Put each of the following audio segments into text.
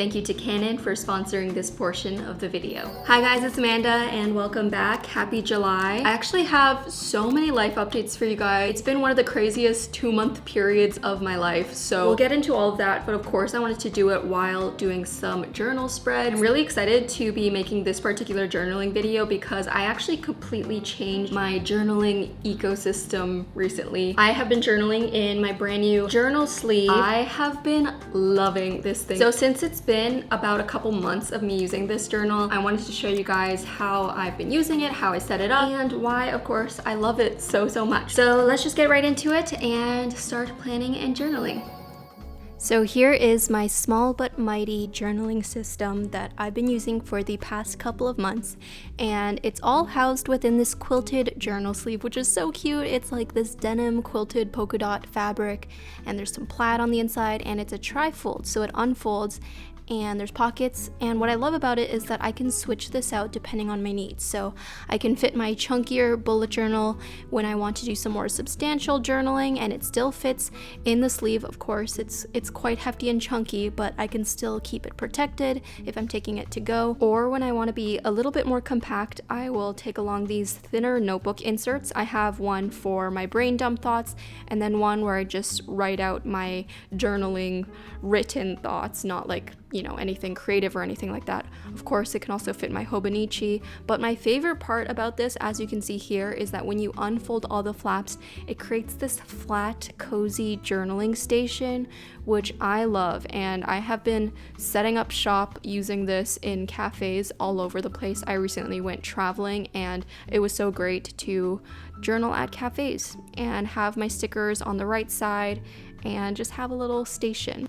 thank you to Canon for sponsoring this portion of the video. Hi guys, it's Amanda and welcome back. Happy July. I actually have so many life updates for you guys. It's been one of the craziest 2-month periods of my life, so we'll get into all of that, but of course I wanted to do it while doing some journal spreads. I'm really excited to be making this particular journaling video because I actually completely changed my journaling ecosystem recently. I have been journaling in my brand new journal sleeve. I have been loving this thing. So since it's been about a couple months of me using this journal, I wanted to show you guys how I've been using it, how I set it up, and why, of course, I love it so much. So let's just get right into it and start planning and journaling. So here is my small but mighty journaling system that I've been using for the past couple of months, and it's all housed within this quilted journal sleeve, which is so cute. It's like this denim quilted polka dot fabric, and there's some plaid on the inside, and it's a tri-fold, so it unfolds and there's pockets, and what I love about it is that I can switch this out depending on my needs. So I can fit my chunkier bullet journal when I want to do some more substantial journaling, and it still fits in the sleeve. Of course, it's quite hefty and chunky, but I can still keep it protected if I'm taking it to go. Or when I want to be a little bit more compact, I will take along these thinner notebook inserts. I have one for my brain dump thoughts, and then one where I just write out my journaling written thoughts, not like, you know, anything creative or anything like that. Of course, it can also fit my Hobonichi, but my favorite part about this, as you can see here, is that when you unfold all the flaps, it creates this flat, cozy journaling station, which I love, and I have been setting up shop using this in cafes all over the place. I recently went traveling, and it was so great to journal at cafes and have my stickers on the right side and just have a little station.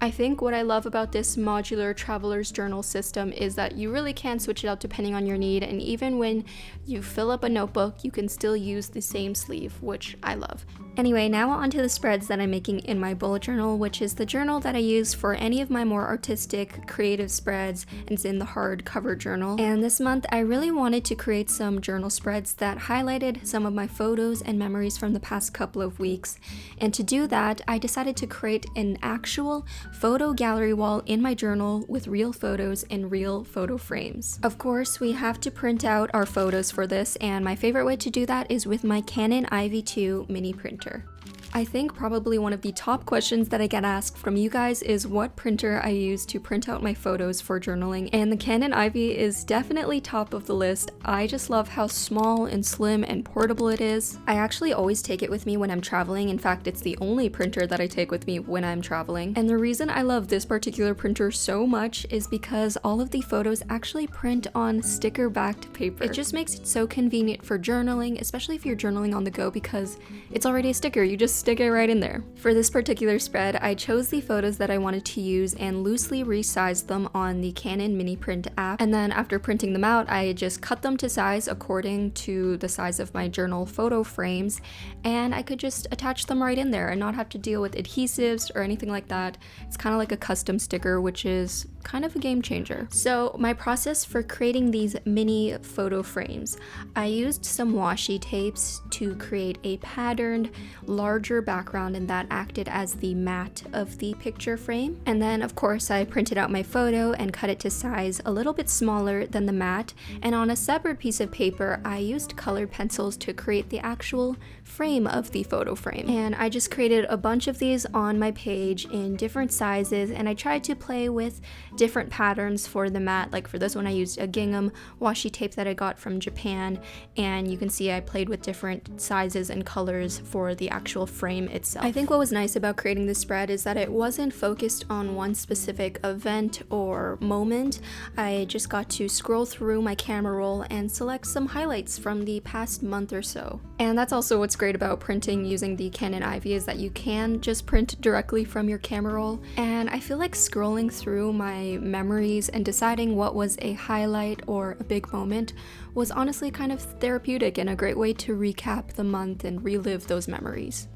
I think what I love about this modular traveler's journal system is that you really can switch it out depending on your need, and even when you fill up a notebook, you can still use the same sleeve, which I love. Anyway, now onto the spreads that I'm making in my bullet journal, which is the journal that I use for any of my more artistic, creative spreads, and it's in the hardcover journal. And this month, I really wanted to create some journal spreads that highlighted some of my photos and memories from the past couple of weeks. And to do that, I decided to create an actual photo gallery wall in my journal with real photos and real photo frames. Of course, we have to print out our photos for this, and my favorite way to do that is with my Canon IV2 mini printer. I think probably one of the top questions that I get asked from you guys is what printer I use to print out my photos for journaling, and the Canon IV is definitely top of the list. I just love how small and slim and portable it is. I actually always take it with me when I'm traveling. In fact, it's the only printer that I take with me when I'm traveling. And the reason I love this particular printer so much is because all of the photos actually print on sticker-backed paper. It just makes it so convenient for journaling, especially if you're journaling on the go, because it's already a sticker. You just stick it right in there. For this particular spread, I chose the photos that I wanted to use and loosely resized them on the Canon mini print app, and then after printing them out, I just cut them to size according to the size of my journal photo frames, and I could just attach them right in there and not have to deal with adhesives or anything like that. It's kind of like a custom sticker, which is kind of a game changer. So my process for creating these mini photo frames, I used some washi tapes to create a patterned, larger background, and that acted as the mat of the picture frame. And then of course I printed out my photo and cut it to size a little bit smaller than the mat, and on a separate piece of paper I used colored pencils to create the actual frame of the photo frame. And I just created a bunch of these on my page in different sizes, and I tried to play with different patterns for the mat. Like for this one I used a gingham washi tape that I got from Japan, and you can see I played with different sizes and colors for the actual frame itself. I think what was nice about creating this spread is that it wasn't focused on one specific event or moment. I just got to scroll through my camera roll and select some highlights from the past month or so. And that's also what's great about printing using the Canon IV, is that you can just print directly from your camera roll. And I feel like scrolling through my memories and deciding what was a highlight or a big moment was honestly kind of therapeutic and a great way to recap the month and relive those memories.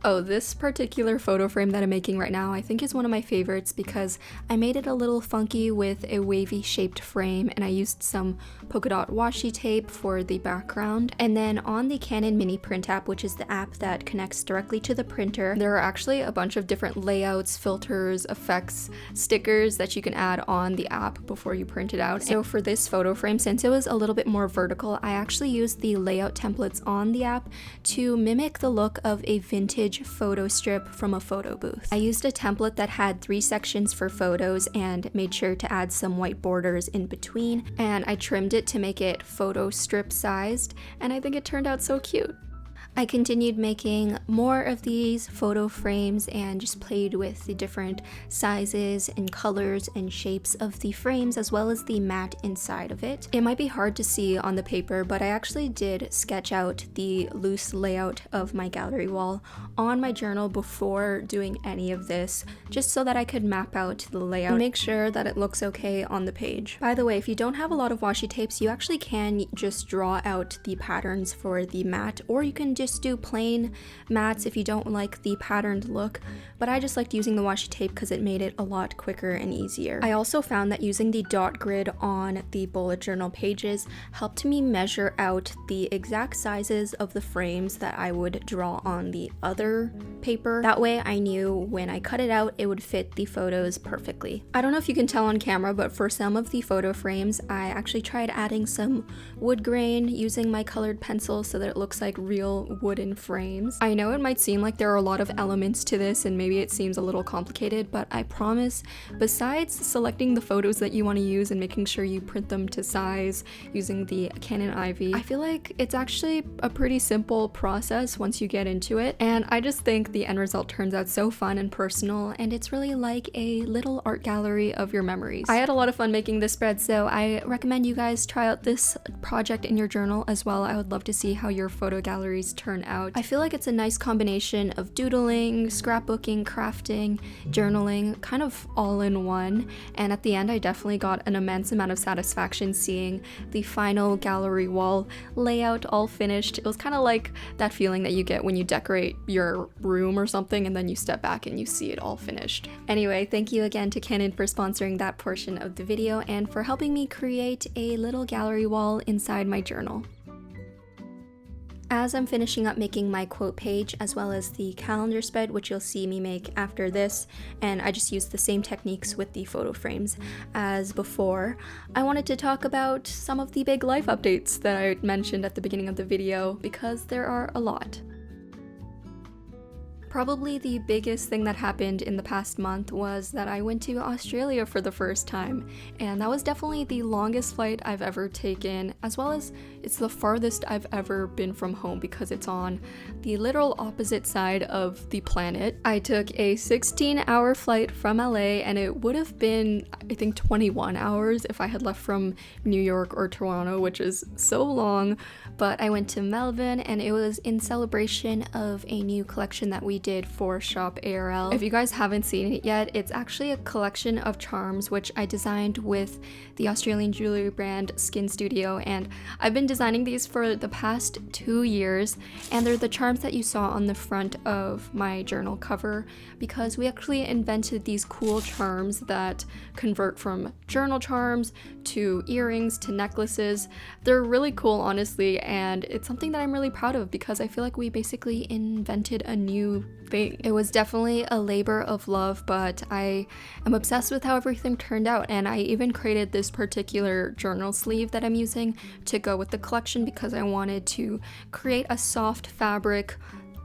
Oh, this particular photo frame that I'm making right now I think is one of my favorites because I made it a little funky with a wavy shaped frame, and I used some polka dot washi tape for the background. And then on the Canon mini print app, which is the app that connects directly to the printer, there are actually a bunch of different layouts, filters, effects, stickers that you can add on the app before you print it out. So for this photo frame, since it was a little bit more vertical, I actually used the layout templates on the app to mimic the look of a vintage photo strip from a photo booth. I used a template that had 3 sections for photos and made sure to add some white borders in between, and I trimmed it to make it photo strip sized, and I think it turned out so cute. I continued making more of these photo frames and just played with the different sizes and colors and shapes of the frames, as well as the mat inside of it. It might be hard to see on the paper, but I actually did sketch out the loose layout of my gallery wall on my journal before doing any of this, just so that I could map out the layout and make sure that it looks okay on the page. By the way, if you don't have a lot of washi tapes, you actually can just draw out the patterns for the mat, or you can just do plain mats if you don't like the patterned look, but I just liked using the washi tape because it made it a lot quicker and easier. I also found that using the dot grid on the bullet journal pages helped me measure out the exact sizes of the frames that I would draw on the other paper. That way I knew when I cut it out it would fit the photos perfectly. I don't know if you can tell on camera, but for some of the photo frames I actually tried adding some wood grain using my colored pencil so that it looks like real wooden frames. I know it might seem like there are a lot of elements to this and maybe it seems a little complicated, but I promise, besides selecting the photos that you want to use and making sure you print them to size using the Canon IV, I feel like it's actually a pretty simple process once you get into it, and I just think the end result turns out so fun and personal, and it's really like a little art gallery of your memories. I had a lot of fun making this spread, so I recommend you guys try out this project in your journal as well. I would love to see how your photo galleries turn out. I feel like it's a nice combination of doodling, scrapbooking, crafting, journaling, kind of all in one, and at the end I definitely got an immense amount of satisfaction seeing the final gallery wall layout all finished. It was kind of like that feeling that you get when you decorate your room or something and then you step back and you see it all finished. Anyway, thank you again to Canon for sponsoring that portion of the video and for helping me create a little gallery wall inside my journal. As I'm finishing up making my quote page as well as the calendar spread, which you'll see me make after this, and I just used the same techniques with the photo frames as before, I wanted to talk about some of the big life updates that I mentioned at the beginning of the video because there are a lot. Probably the biggest thing that happened in the past month was that I went to Australia for the first time, and that was definitely the longest flight I've ever taken, as well as it's the farthest I've ever been from home because it's on the literal opposite side of the planet. I took a 16-hour flight from LA, and it would have been, I think, 21 hours if I had left from New York or Toronto, which is so long, but I went to Melbourne, and it was in celebration of a new collection that we did for Shop ARL. If you guys haven't seen it yet, it's actually a collection of charms which I designed with the Australian jewelry brand Skin Studio, and I've been designing these for the past 2 years, and they're the charms that you saw on the front of my journal cover because we actually invented these cool charms that convert from journal charms to earrings to necklaces. They're really cool, honestly, and it's something that I'm really proud of because I feel like we basically invented a new thing. It was definitely a labor of love, but I am obsessed with how everything turned out, and I even created this particular journal sleeve that I'm using to go with the collection because I wanted to create a soft fabric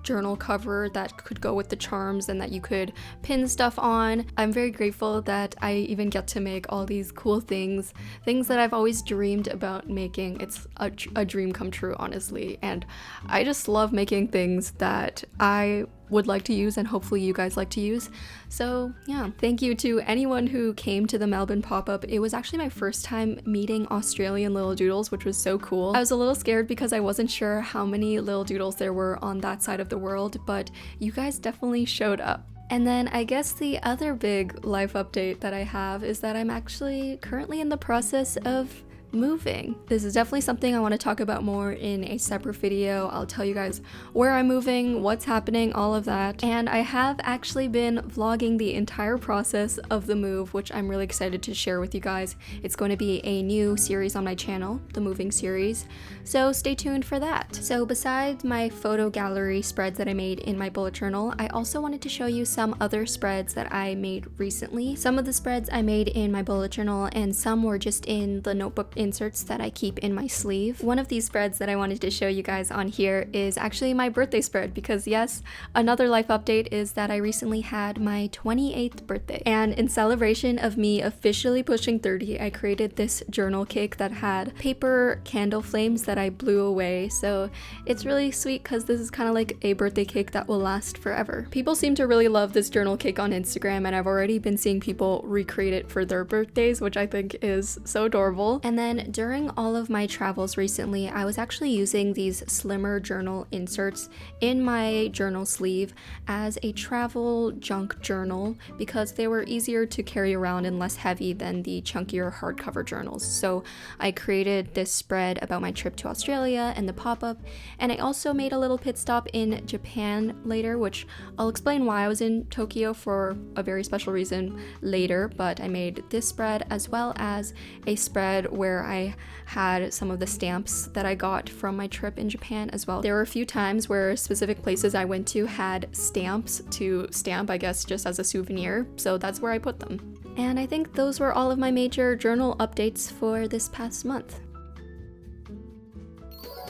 journal cover that could go with the charms and that you could pin stuff on. I'm very grateful that I even get to make all these cool things that I've always dreamed about making. It's a dream come true, honestly, and I just love making things that I would like to use and hopefully you guys like to use. So yeah, thank you to anyone who came to the Melbourne pop-up. It was actually my first time meeting Australian little doodles, which was so cool. I was a little scared because I wasn't sure how many little doodles there were on that side of the world, but you guys definitely showed up. And then I guess the other big life update that I have is that I'm actually currently in the process of moving. This is definitely something I want to talk about more in a separate video. I'll tell you guys where I'm moving, what's happening, all of that. And I have actually been vlogging the entire process of the move, which I'm really excited to share with you guys. It's going to be a new series on my channel, the moving series, so stay tuned for that. So besides my photo gallery spreads that I made in my bullet journal, I also wanted to show you some other spreads that I made recently. Some of the spreads I made in my bullet journal and some were just in the notebook inserts that I keep in my sleeve. One of these spreads that I wanted to show you guys on here is actually my birthday spread, because yes, another life update is that I recently had my 28th birthday, and in celebration of me officially pushing 30, I created this journal cake that had paper candle flames that I blew away. So it's really sweet because this is kind of like a birthday cake that will last forever. People seem to really love this journal cake on Instagram, and I've already been seeing people recreate it for their birthdays, which I think is so adorable. And then during all of my travels recently, I was actually using these slimmer journal inserts in my journal sleeve as a travel junk journal because they were easier to carry around and less heavy than the chunkier hardcover journals. So I created this spread about my trip to Australia and the pop-up, and I also made a little pit stop in Japan later, which I'll explain why I was in Tokyo for a very special reason later, but I made this spread as well as a spread where I had some of the stamps that I got from my trip in Japan as well. There were a few times where specific places I went to had stamps to stamp, I guess, just as a souvenir, so that's where I put them. And I think those were all of my major journal updates for this past month.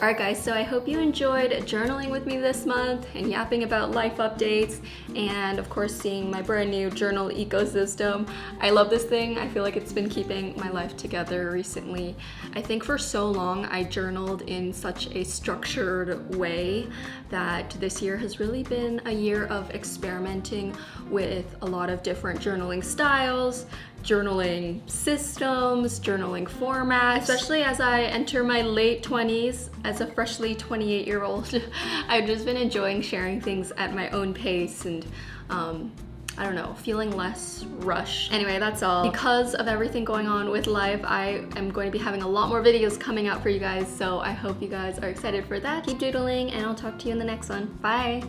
Alright guys, so I hope you enjoyed journaling with me this month and yapping about life updates and of course seeing my brand new journal ecosystem. I love this thing. I feel like it's been keeping my life together recently. I think for so long I journaled in such a structured way that this year has really been a year of experimenting with a lot of different journaling styles, journaling systems, journaling formats. Especially as I enter my late 20s as a freshly 28-year-old, I've just been enjoying sharing things at my own pace and I don't know, feeling less rushed. Anyway, that's all. Because of everything going on with life, I am going to be having a lot more videos coming out for you guys, so I hope you guys are excited for that. Keep doodling and I'll talk to you in the next one. Bye!